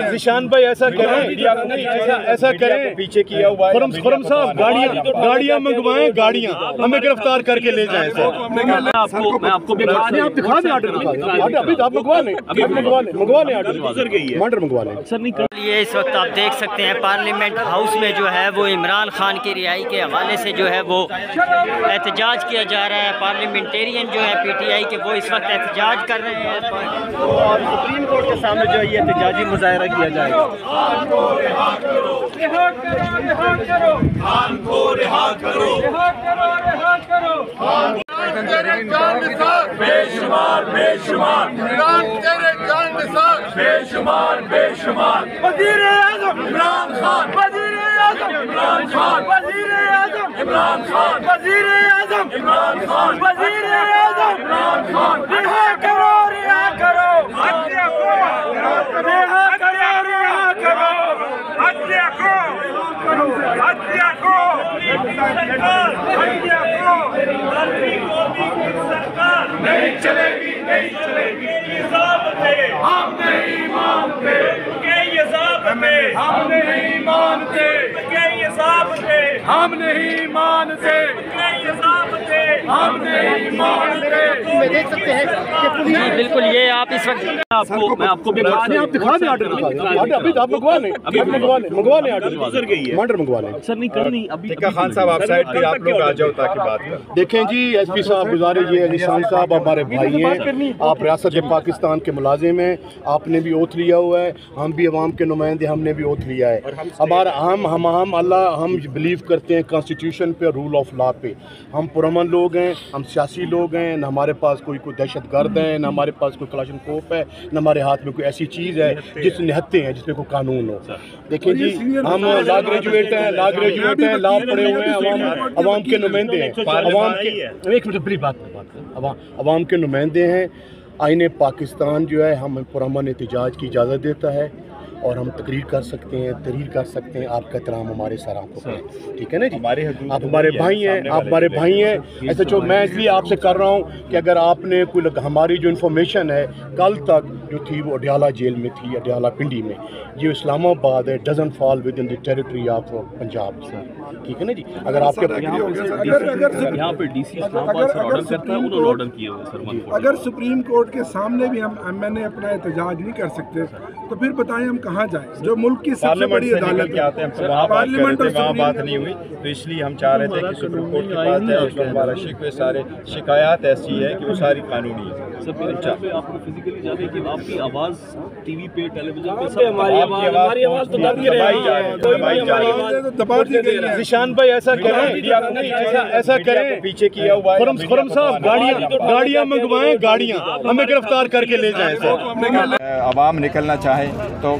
निशान भाई ऐसा करें, ऐसा करें, पीछे किया हुआ है खुरम साहब, गाड़ियां मंगवाएं, गाड़ियां हमें गिरफ्तार करके ले जाएं सर। मैं आपको दिखा दें ऑर्डर, अभी आप मंगवा लें, ऑर्डर मंगवा लें सर। नहीं कर ये इस वक्त आप देख सकते हैं पार्लियामेंट हाउस में जो है वो इमरान खान की रिहाई के हवाले से जो है वो एहतजाज किया जा रहा है। पार्लियामेंटेरियन जो है PTI के वो इस वक्त एहतजाज कर रहे हैं और सुप्रीम कोर्ट के सामने जो है ये एहतजाजी मुजाहरा किया जाएगा। बेशुमार बेशुमार बेशुमार बेशुमार वज़ीर-ए-आज़म इमरान खान, वज़ीर-ए-आज़म इमरान खान, वज़ीर-ए-आज़म इमरान खान, वज़ीर-ए-आज़म इमरान खान, वज़ीर-ए-आज़म इमरान खान। रिहा करो, रिहा करो, हत्या को रिहा करो, रिहा करो, हत्या को, हत्या को, हत्या को। सरकार नहीं चलेगी, नहीं चलेगी। हम नहीं मानते के ये ज़ाब्ते, हम नहीं मानते के ये ज़ाब्ते, हम नहीं मानते के ये ज़ाब्ते, हम नहीं मानते। देख सकते हैं कि बिल्कुल ये आप इस वक्त मैं आपको दिखा दें ऑर्डर, अभी आप मंगवा लें, ऑर्डर मंगवा लें सर। नहीं कर नहीं अभी खान साहब आप साइड पे, आप लोग आ जाओ ताकि बात करें। देखें जी, SP साहब गुजारिश ये निशान साहब हमारे भाई हैं, आप रियासत पाकिस्तान के मुलाजिम हैं, आपने भी ओथ लिया हुआ है, हम भी अवाम के नुमाइंदे, हमने भी ओथ लिया है। हमारा हम अल्लाह हम बिलीव करते हैं कॉन्स्टिट्यूशन पे, रूल ऑफ लॉ पे। हम पुरअमन लोग हैं, हम सियासी लोग हैं, न हमारे पास कोई दहशत गर्द है, न हमारे पास कोई कलाशनकोफ है, न हमारे हाथ में कोई ऐसी चीज़ है जिस निहत्ते हैं जिसमें कोई कानून हो। देखें जी, हम लॉ ग्रेजुएट हैं, लॉ पढ़े हुए हैं, अवाम के नुमाइंदे हैं, अवाम के नुमाइंदे हैं। आईने पाकिस्तान जो है हम पुरअमन एहतजाज की इजाज़त देता है और हम तकरीर कर सकते हैं, तहरीर कर सकते हैं। आपका एहतराम हमारे सर आंखों पे, ठीक है ना जी। आप हमारे भाई हैं, आप हमारे भाई हैं। ऐसा जो मैं इसलिए आपसे कर रहा हूँ कि अगर आपने कोई हमारी जो इन्फॉर्मेशन है कल तक जो थी वो अडयाला जेल में थी, अडयाला पिंडी में, ये इस्लामाबाद है, doesn't fall within the territory of Punjab sir, ठीक है ना जी। अगर आपके यहाँ पे DC इस्लामाबाद सर ऑर्डर करता है, उन्होंने ऑर्डर किए हुए सर। अगर सुप्रीम कोर्ट के सामने भी हम मैंने अपना एहतजाज नहीं कर सकते तो फिर बताएं हम कहाँ जाएं? जो मुल्क की सबसे बड़ी अदालत है, पार्लियामेंट और वहाँ बात नहीं हुई, तो इसलिए हम चाह रहे थे कि सुप्रीम कोर्ट के पास जाए। उसमें हमारा शिकवे सारे शिकायत ऐसी है कि वो सारी कानूनी है सर। आपको फिजिकली जाने की आपकी आवाज़ TV पे, टेलीविजन पे सब हमारी आवाज़ तो दबाई जा रही है। निशान भाई ऐसा करें, ऐसा करें, पीछे किया हुआ है खुरम साहब, गाड़ियां मंगवाएं, गाड़ियां हमें गिरफ्तार करके ले जाएं सर। आवाम निकलना चाहे तो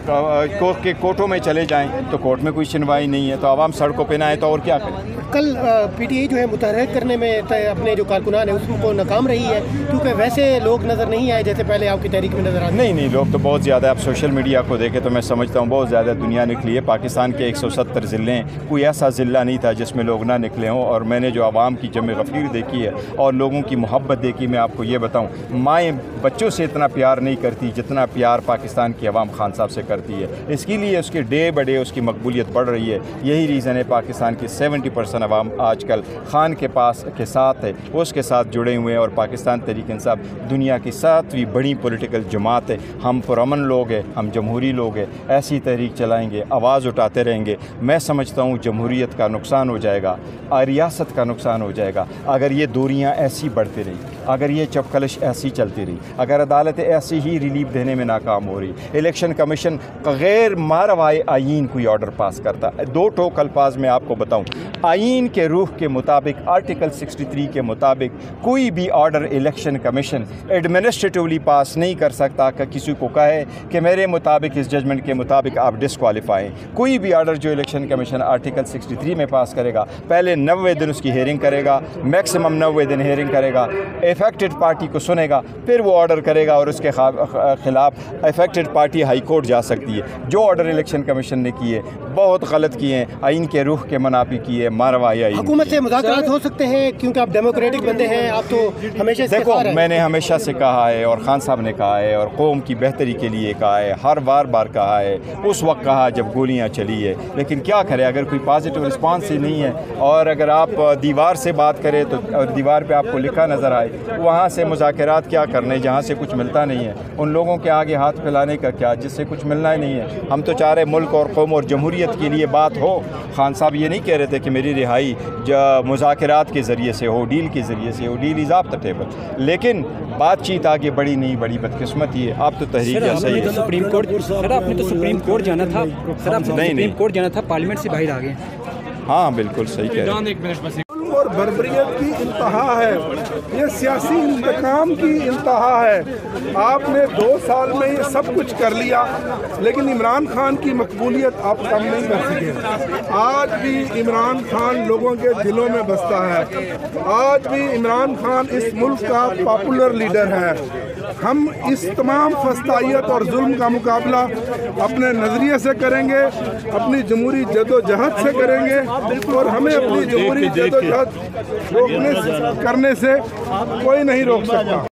कोर्टों में चले जाएं, तो कोर्ट में कोई सुनवाई नहीं है, तो आवाम सड़कों पे ना आए तो और क्या करें। कल PTI जो है मुतहर्रिक करने में अपने जो कारकुनान है उसको नाकाम रही है, क्योंकि वैसे लोग नज़र नहीं आए जैसे पहले आपकी तहरीक में नज़र आते। नहीं, लोग तो बहुत ज़्यादा, आप सोशल मीडिया को देखें तो मैं समझता हूँ बहुत ज़्यादा दुनिया निकली है। पाकिस्तान के 170 ज़िले हैं, कोई ऐसा ज़िला नहीं था जिसमें लोग ना निकले हों। और मैंने जो आवाम की जम गफ़ीर देखी है और लोगों की मोहब्बत देखी, मैं आपको ये बताऊँ, माएँ बच्चों से इतना प्यार नहीं करती जितना प्यार पाकिस्तान की आवाम खान साहब से करती है। इसके लिए उसके डे बडे उसकी मकबूलियत बढ़ रही है। यही रीज़न है पाकिस्तान की 70% आवाम आजकल खान के पास के साथ है, उसके साथ जुड़े हुए हैं। और पाकिस्तान तहरीक इंसाफ दुनिया की 7वीं बड़ी पॉलिटिकल जमात है। हम पुरअमन लोग हैं, हम जमहूरी लोग हैं, ऐसी तहरीक चलाएंगे, आवाज़ उठाते रहेंगे। मैं समझता हूँ जमहूरियत का नुकसान हो जाएगा, रियासत का नुकसान हो जाएगा अगर ये दूरियाँ ऐसी बढ़ती रही, अगर ये चपकलिश ऐसी चलती रही, अगर अदालतें ऐसी ही रिलीफ देने में नाकाम हो रही, इलेक्शन कमीशन गैर मारवाए आईन कोई ऑर्डर पास करता। 2 टोक अल्फाज में आपको बताऊँ, आईन के रूह के मुताबिक, आर्टिकल 63 के मुताबिक कोई भी ऑर्डर इलेक्शन कमीशन एडमिनिस्ट्रेटिवली पास नहीं कर सकता कि किसी को कहे कि मेरे मुताबिक, इस जजमेंट के मुताबिक आप डिस्क्वालीफाई। कोई भी ऑर्डर जो इलेक्शन कमीशन आर्टिकल 63 में पास करेगा, पहले 90 दिन उसकी हेयरिंग करेगा, मैक्सिमम 90 दिन हेयरिंग करेगा, इफेक्टेड पार्टी को सुनेगा, फिर वो ऑर्डर करेगा और उसके खिलाफ इफेक्टेड पार्टी हाई कोर्ट जा सकती है। जो ऑर्डर इलेक्शन कमीशन ने किए बहुत गलत किए हैं, आइन के रूह के मुनाफी किए, मारवाई। हुकूमत से मुज़ाकरात हो सकते हैं क्योंकि आप डेमोक्रेटिक बंदे हैं, आप तो हमेशा देखो, मैंने हमेशा हमेशा से कहा है और खान साहब ने कहा है और कौम की बेहतरी के लिए कहा है, हर बार कहा है। उस वक्त कहा जब गोलियां चली है, लेकिन क्या करें अगर कोई पॉजिटिव रिस्पांस ही नहीं है। और अगर आप दीवार से बात करें तो और दीवार पे आपको लिखा नज़र आए, वहाँ से मुज़ाकरात क्या करने जहाँ से कुछ मिलता नहीं है। उन लोगों के आगे हाथ फैलाने का क्या जिससे कुछ मिलना ही नहीं है। हम तो चाह रहे मुल्क और कौम और जमहूरियत के लिए बात हो। खान साहब ये नहीं कह रहे थे कि मेरी रिहाई मुज़ाकरात के ज़रिए से हो, डील के ज़रिए से हो, deal is of the table, लेकिन बातचीत आगे बढ़ी नहीं, बड़ी बदकिस्मती है। आप तो तहरीक सही है। सुप्रीम कोर्ट सर, आपने तो सुप्रीम कोर्ट जाना था सर, आप सुप्रीम कोर्ट जाना था, पार्लियामेंट से बाहर आ गए। हाँ बिल्कुल सही कह रहे हैं। और बर्बरियत की इंतहा है, ये सियासी इंतकाम की इंतहा है। आपने 2 साल में ये सब कुछ कर लिया, लेकिन इमरान खान की मकबूलियत आप कम नहीं कर सके। आज भी इमरान खान लोगों के दिलों में बसता है। आज भी इमरान खान इस मुल्क का पॉपुलर लीडर है। हम इस तमाम फस्तायत और जुल्म का मुकाबला अपने नज़रिए से करेंगे, अपनी जमहूरी जदोजहद से करेंगे, और हमें अपनी जमहूरी जदोजहद करने से कोई नहीं रोक सकता।